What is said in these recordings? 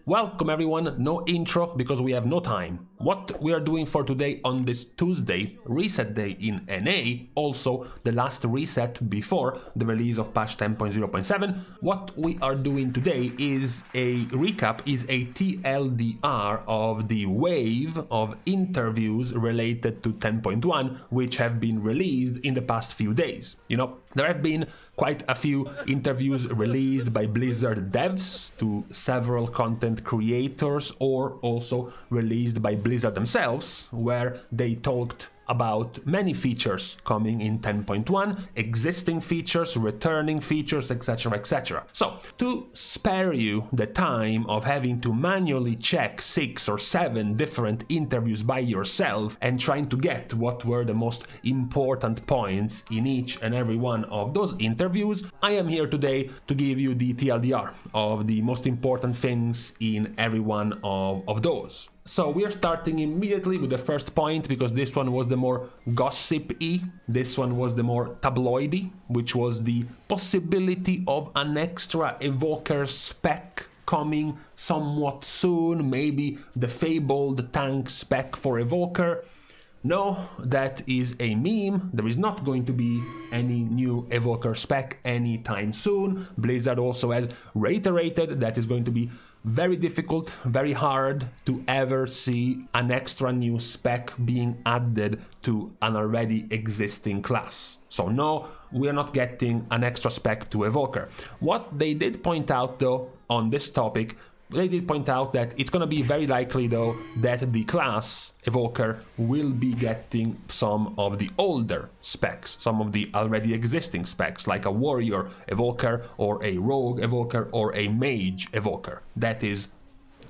Welcome everyone, no intro because we have no time. What we are doing for today on this Tuesday, reset day in NA, also the last reset before the release of patch 10.0.7, what we are doing today is a recap, is a TLDR of the wave of interviews related to 10.1 which have been released in the past few days. You know, there have been quite a few interviews released by Blizzard devs to several content creators, or also released by Blizzard themselves, where they talked about many features coming in 10.1, existing features, returning features, etc, etc. So, to spare you the time of having to manually check 6 or 7 different interviews by yourself and trying to get what were the most important points in each and every one of those interviews, I am here today to give you the TLDR of the most important things in every one of those. So we are starting immediately with the first point, because this one was the more gossip-y, this one was the more tabloidy, which was the possibility of an extra Evoker spec coming somewhat soon, maybe the fabled tank spec for Evoker. No, that is a meme. There is not going to be any new Evoker spec anytime soon. Blizzard also has reiterated that it's going to be very difficult, very hard to ever see an extra new spec being added to an already existing class. So no, we are not getting an extra spec to Evoker. What they did point out though on this topic, they did point out that it's going to be very likely though that the class Evoker will be getting some of the older specs, some of the already existing specs, like a warrior Evoker or a rogue Evoker or a mage Evoker. That is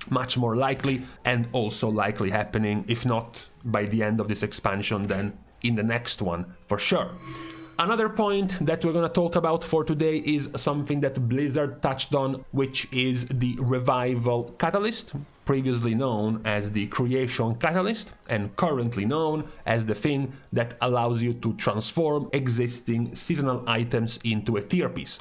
much more likely, and also likely happening, if not by the end of this expansion, then in the next one for sure. Another point that we're going to talk about for today is something that Blizzard touched on, which is the Revival Catalyst, previously known as the Creation Catalyst and currently known as the thing that allows you to transform existing seasonal items into a tier piece.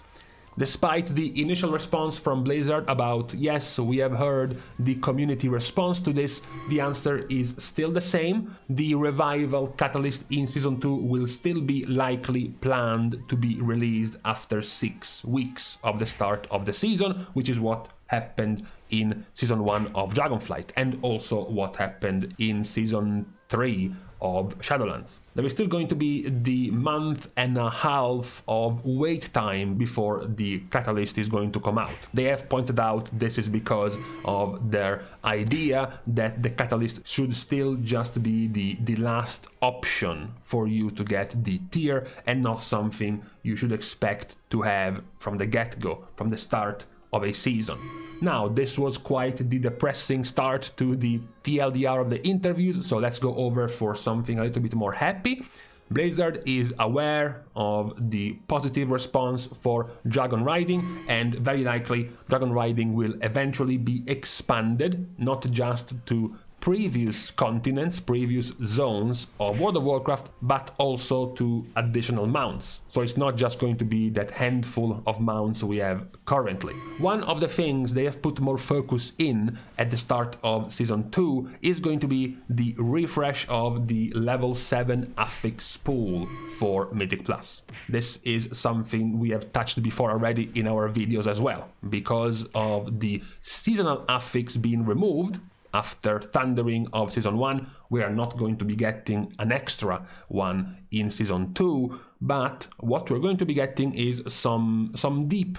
Despite the initial response from Blizzard about, yes, we have heard the community response to this, the answer is still the same. The Revival Catalyst in Season 2 will still be likely planned to be released after 6 weeks of the start of the season, which is what happened in Season 1 of Dragonflight, and also what happened in Season 3 of Shadowlands. There is still going to be the month and a half of wait time before the catalyst is going to come out. They have pointed out this is because of their idea that the catalyst should still just be the last option for you to get the tier, and not something you should expect to have from the get-go, from the start of a season. Now, this was quite the depressing start to the TLDR of the interviews, so let's go over for something a little bit more happy. Blizzard is aware of the positive response for Dragon Riding, and very likely Dragon Riding will eventually be expanded, not just to previous continents, previous zones of World of Warcraft, but also to additional mounts. So it's not just going to be that handful of mounts we have currently. One of the things they have put more focus in at the start of Season 2 is going to be the refresh of the level 7 affix pool for Mythic Plus. This is something we have touched before already in our videos as well. Because of the seasonal affix being removed, after Thundering of Season 1, we are not going to be getting an extra one in Season 2, but what we're going to be getting is some deep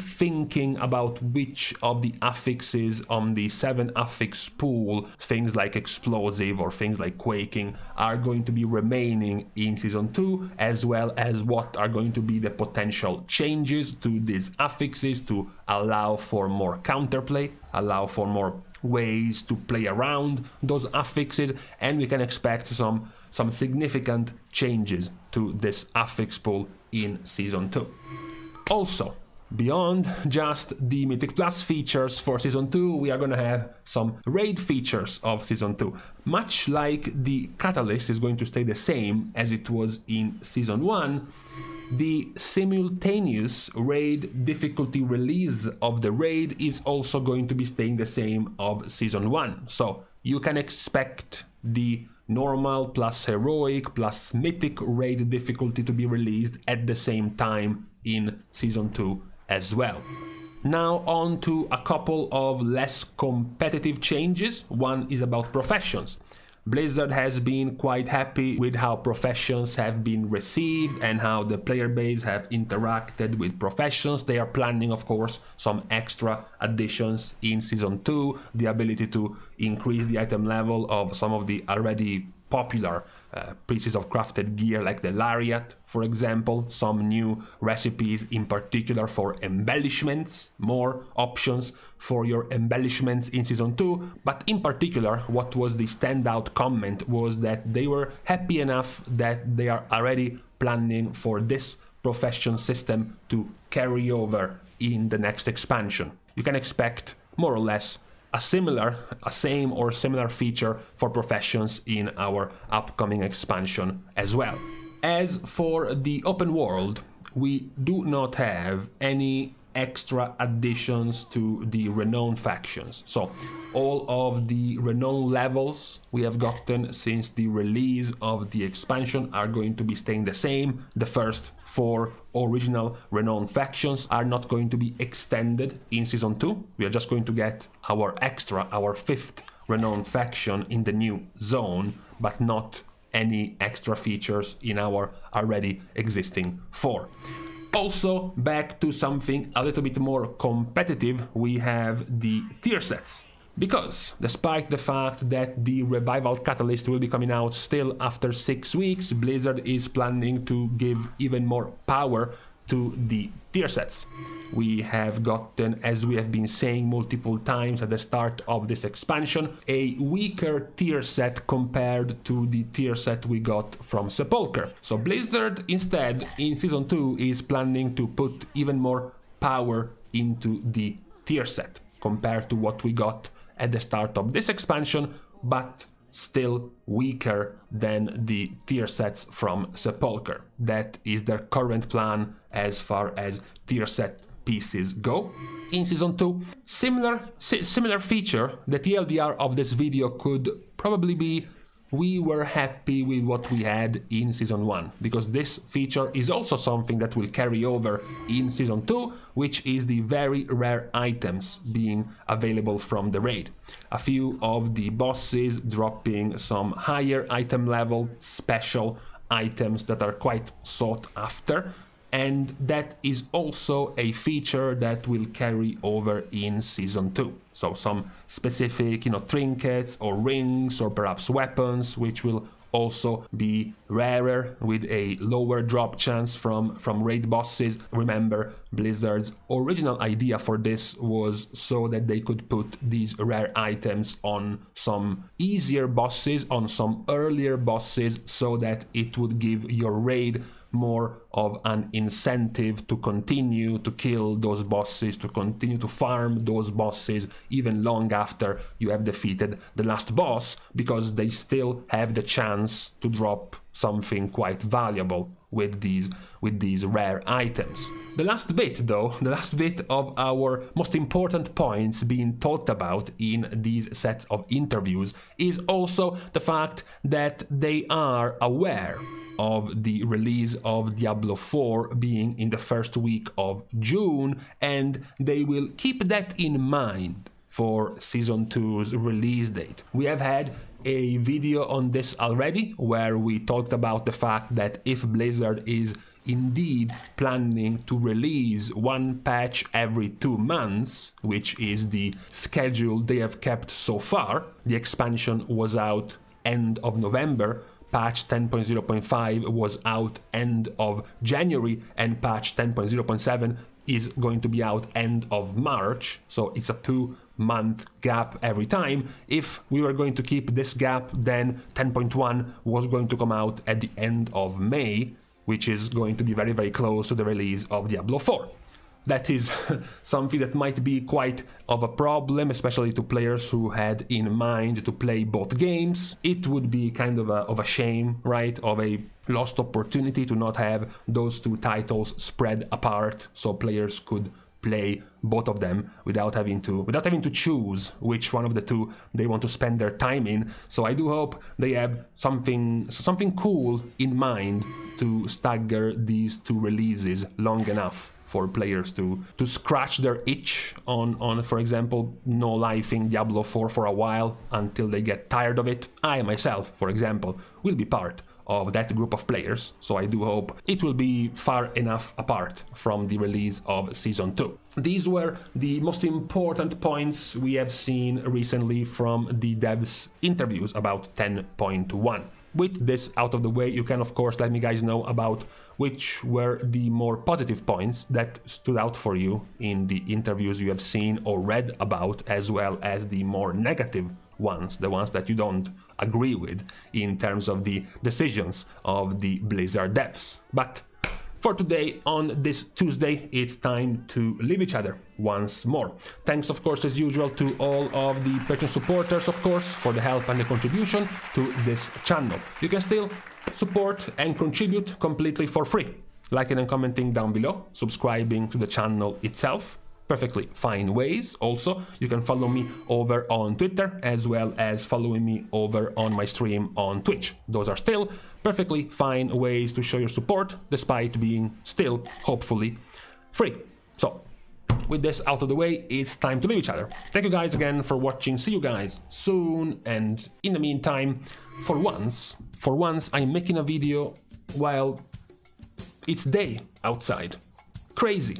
thinking about which of the affixes on the 7 affix pool, things like explosive or things like quaking, are going to be remaining in Season 2, as well as what are going to be the potential changes to these affixes to allow for more counterplay, allow for more ways to play around those affixes, and we can expect some significant changes to this affix pool in Season 2. Also, Beyond just the Mythic Plus features for Season 2, we are gonna have some raid features of Season 2. Much like the Catalyst is going to stay the same as it was in Season 1, the simultaneous raid difficulty release of the raid is also going to be staying the same of Season 1. So you can expect the normal plus heroic plus mythic raid difficulty to be released at the same time in Season 2 as well. Now on to a couple of less competitive changes. One is about professions. Blizzard has been quite happy with how professions have been received and how the player base have interacted with professions. They are planning, of course, some extra additions in Season 2, the ability to increase the item level of some of the already popular pieces of crafted gear like the Lariat, for example, some new recipes in particular for embellishments, more options for your embellishments in Season 2, but in particular what was the standout comment was that they were happy enough that they are already planning for this profession system to carry over in the next expansion. You can expect more or less a same or similar feature for professions in our upcoming expansion as well. As for the open world, we do not have any extra additions to the Renown factions. So all of the Renown levels we have gotten since the release of the expansion are going to be staying the same. The first 4 original Renown factions are not going to be extended in Season 2. We are just going to get our 5th Renown faction in the new zone, but not any extra features in our already existing 4. Also, back to something a little bit more competitive, we have the tier sets. Because, despite the fact that the Revival Catalyst will be coming out still after 6 weeks, Blizzard is planning to give even more power to the tier sets. We have gotten, as we have been saying multiple times at the start of this expansion, a weaker tier set compared to the tier set we got from Sepulcher. So Blizzard instead in Season 2 is planning to put even more power into the tier set compared to what we got at the start of this expansion, but still weaker than the tier sets from Sepulcher. That is their current plan as far as tier set pieces go. In Season 2, similar feature. The TLDR of this video could probably be we were happy with what we had in Season 1, because this feature is also something that will carry over in Season 2, which is the very rare items being available from the raid. A few of the bosses dropping some higher item level special items that are quite sought after, and that is also a feature that will carry over in Season 2. So some specific, trinkets or rings or perhaps weapons, which will also be rarer with a lower drop chance from raid bosses. Remember, Blizzard's original idea for this was so that they could put these rare items on some easier bosses, on some earlier bosses, so that it would give your raid more of an incentive to continue to kill those bosses, to continue to farm those bosses even long after you have defeated the last boss, because they still have the chance to drop something quite valuable with these rare items. The last bit of our most important points being talked about in these sets of interviews is also the fact that they are aware of the release of Diablo 4 being in the first week of June, and they will keep that in mind for Season 2's release date. We have had a video on this already, where we talked about the fact that if Blizzard is indeed planning to release one patch every 2 months, which is the schedule they have kept so far, the expansion was out end of November, patch 10.0.5 was out end of January, and patch 10.0.7 is going to be out end of March, so it's a 2-month gap every time. If we were going to keep this gap, then 10.1 was going to come out at the end of May, which is going to be very, very close to the release of Diablo 4. that is something that might be quite of a problem, especially to players who had in mind to play both games. It would be kind of a shame, right, of a lost opportunity to not have those two titles spread apart so players could play both of them without having to choose which one of the two they want to spend their time in. So I do hope they have something cool in mind to stagger these two releases long enough for players to scratch their itch on for example, no lifing Diablo 4 for a while until they get tired of it. I myself, for example, will be part of that group of players, so I do hope it will be far enough apart from the release of Season 2. These were the most important points we have seen recently from the devs' interviews about 10.1. With this out of the way, you can of course let me guys know about which were the more positive points that stood out for you in the interviews you have seen or read about, as well as the more negative ones, the ones that you don't agree with in terms of the decisions of the Blizzard devs. But for today, on this Tuesday, it's time to leave each other once more. Thanks, of course, as usual, to all of the Patreon supporters, of course, for the help and the contribution to this channel. You can still support and contribute completely for free, liking and commenting down below, subscribing to the channel itself. Perfectly fine ways. Also, you can follow me over on Twitter, as well as following me over on my stream on Twitch. Those are still perfectly fine ways to show your support, despite being still, hopefully, free. So, with this out of the way, it's time to leave each other. Thank you guys again for watching. See you guys soon. And in the meantime, for once, I'm making a video while it's day outside. Crazy.